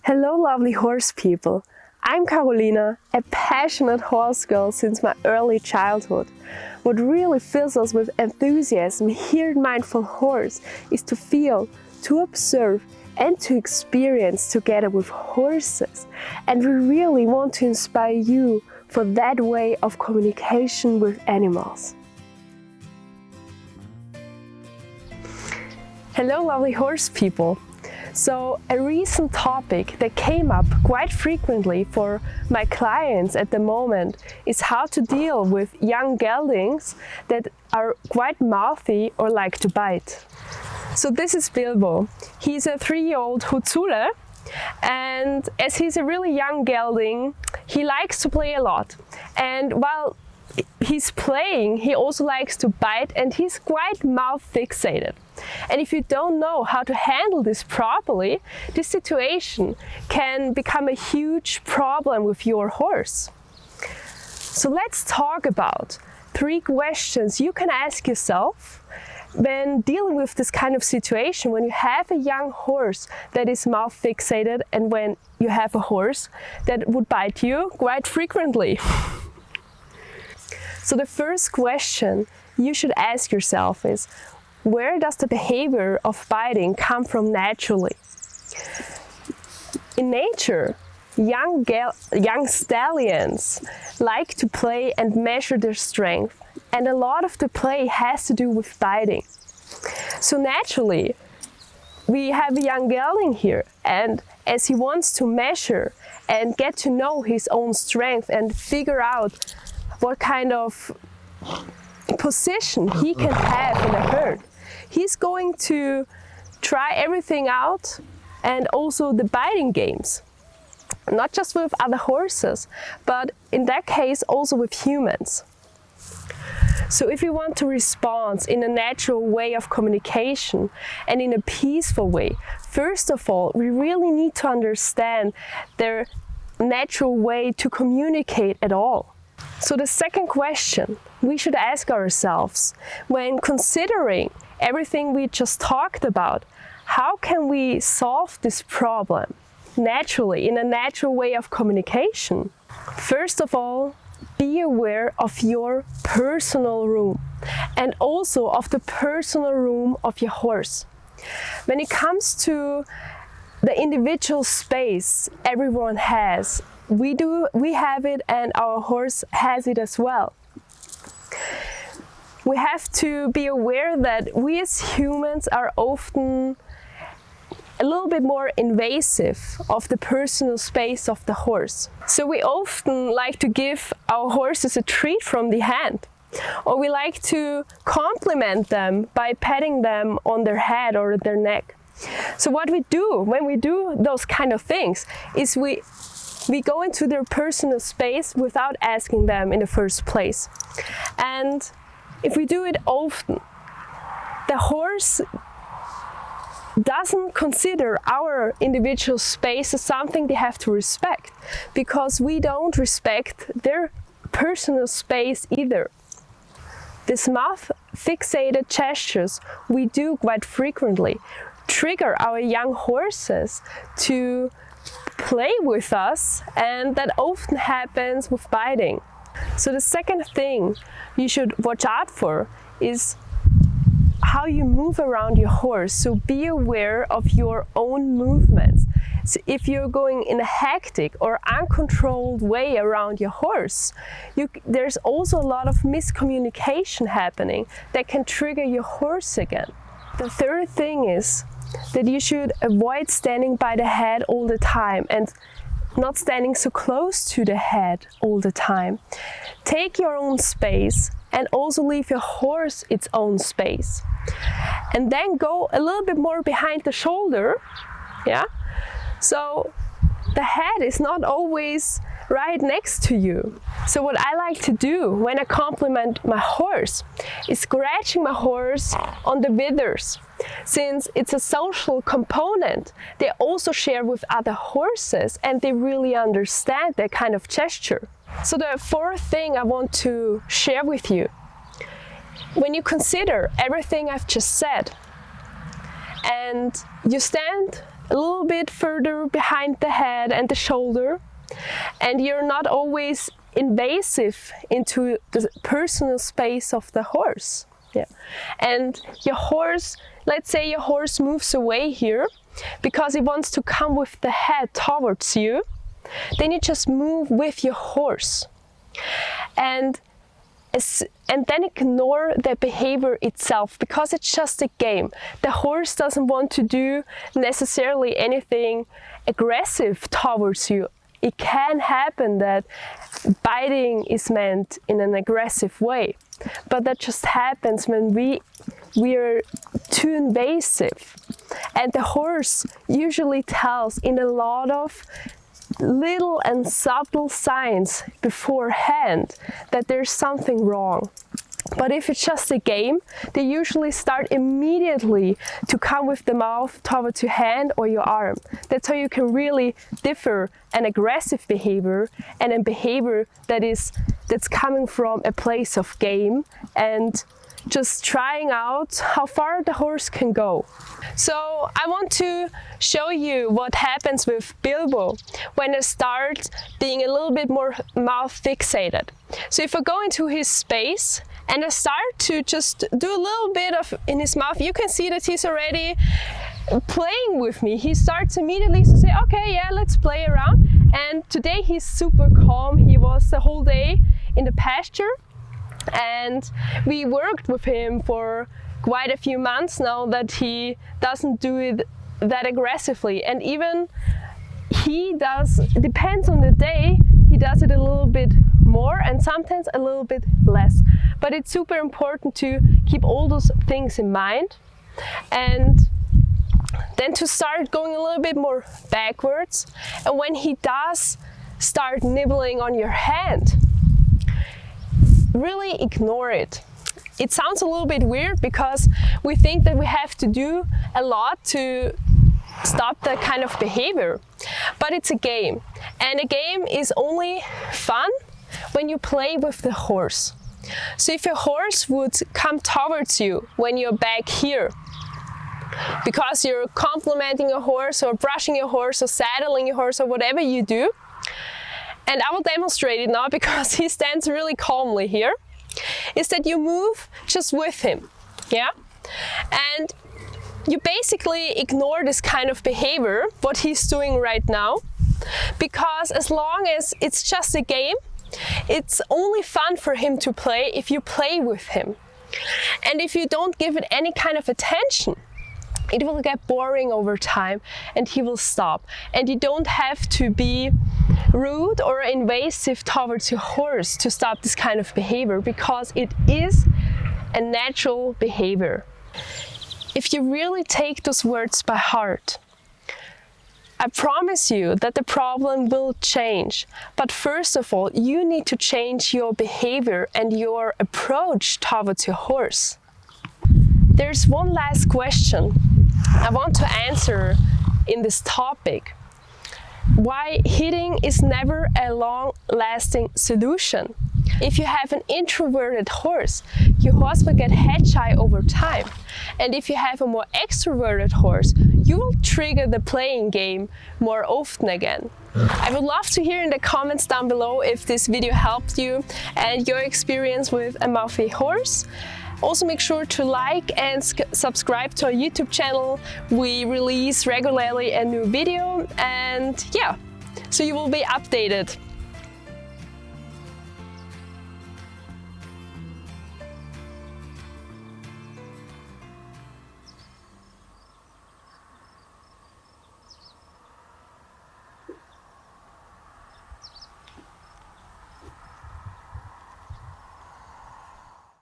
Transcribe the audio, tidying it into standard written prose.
Hello lovely horse people! I'm Carolina, a passionate horse girl since my early childhood. What really fills us with enthusiasm here in Mindful Horse is to feel, to observe and to experience together with horses. And we really want to inspire you for that way of communication with animals. Hello lovely horse people! So a recent topic that came up quite frequently for my clients at the moment is how to deal with young geldings that are quite mouthy or like to bite. So this is Bilbo. He's a 3-year-old Hutzule, and as he's a really young gelding, he likes to play a lot. And while he's playing, he also likes to bite, and he's quite mouth fixated. And if you don't know how to handle this properly, this situation can become a huge problem with your horse. So let's talk about 3 questions you can ask yourself when dealing with this kind of situation, when you have a young horse that is mouth fixated and when you have a horse that would bite you quite frequently. So the first question you should ask yourself is, where does the behavior of biting come from naturally? In nature, young stallions like to play and measure their strength, and a lot of the play has to do with biting. So naturally, we have a young gelding here, and as he wants to measure and get to know his own strength and figure out what kind of position he can have in a herd, he's going to try everything out, and also the biting games. Not just with other horses, but in that case also with humans. So if you want to respond in a natural way of communication and in a peaceful way, first of all, we really need to understand their natural way to communicate at all. So the second question we should ask ourselves when considering everything we just talked about, how can we solve this problem naturally, in a natural way of communication? First of all, be aware of your personal room and also of the personal room of your horse. When it comes to the individual space everyone has, we have it, and our horse has it as well. We have to be aware that we as humans are often a little bit more invasive of the personal space of the horse. So we often like to give our horses a treat from the hand, or we like to compliment them by patting them on their head or their neck. So what we do when we do those kind of things is we go into their personal space without asking them in the first place. And if we do it often, the horse doesn't consider our individual space as something they have to respect, because we don't respect their personal space either. These mouth fixated gestures we do quite frequently trigger our young horses to play with us, and that often happens with biting. So the second thing you should watch out for is how you move around your horse. So be aware of your own movements. So if you're going in a hectic or uncontrolled way around your horse, there's also a lot of miscommunication happening that can trigger your horse again. The third thing is that you should avoid standing by the head all the time and not standing so close to the head all the time. Take your own space and also leave your horse its own space. And then go a little bit more behind the shoulder, yeah? So the head is not always right next to you. So what I like to do when I compliment my horse is scratching my horse on the withers. Since it's a social component, they also share with other horses and they really understand that kind of gesture. So the fourth thing I want to share with you, when you consider everything I've just said and you stand a little bit further behind the head and the shoulder, and you're not always invasive into the personal space of the horse. Yeah. And your horse, let's say your horse moves away here because he wants to come with the head towards you, then you just move with your horse. And then ignore the behavior itself, because it's just a game. The horse doesn't want to do necessarily anything aggressive towards you. It can happen that biting is meant in an aggressive way, but that just happens when we are too invasive. And the horse usually tells in a lot of little and subtle signs beforehand that there's something wrong. But if it's just a game, they usually start immediately to come with the mouth towards your hand or your arm. That's how you can really differ an aggressive behavior and a behavior that's coming from a place of game and just trying out how far the horse can go. So I want to show you what happens with Bilbo when I start being a little bit more mouth fixated. So if I go into his space and I start to just do a little bit of in his mouth, you can see that he's already playing with me. He starts immediately to say, okay, yeah, let's play around. And today he's super calm. He was the whole day in the pasture, and we worked with him for quite a few months now that he doesn't do it that aggressively. And even he does, it depends on the day, he does it a little bit more and sometimes a little bit less. But it's super important to keep all those things in mind, and then to start going a little bit more backwards. And when he does start nibbling on your hand, really ignore it. It sounds a little bit weird because we think that we have to do a lot to stop that kind of behavior, but it's a game, and a game is only fun when you play with the horse. So if your horse would come towards you when you're back here, because you're complimenting your horse or brushing your horse or saddling your horse or whatever you do, and I will demonstrate it now because he stands really calmly here, is that you move just with him, yeah? And you basically ignore this kind of behavior, what he's doing right now, because as long as it's just a game, it's only fun for him to play if you play with him. And if you don't give it any kind of attention, it will get boring over time and he will stop. And you don't have to be rude or invasive towards your horse to stop this kind of behavior, because it is a natural behavior. If you really take those words by heart, I promise you that the problem will change. But first of all, you need to change your behavior and your approach towards your horse. There's one last question I want to answer in this topic. Why hitting is never a long-lasting solution. If you have an introverted horse, your horse will get head shy over time. And if you have a more extroverted horse, you will trigger the playing game more often again. I would love to hear in the comments down below if this video helped you and your experience with a Mouthy horse. Also make sure to like and subscribe to our YouTube channel. We release regularly a new video, and yeah, so you will be updated.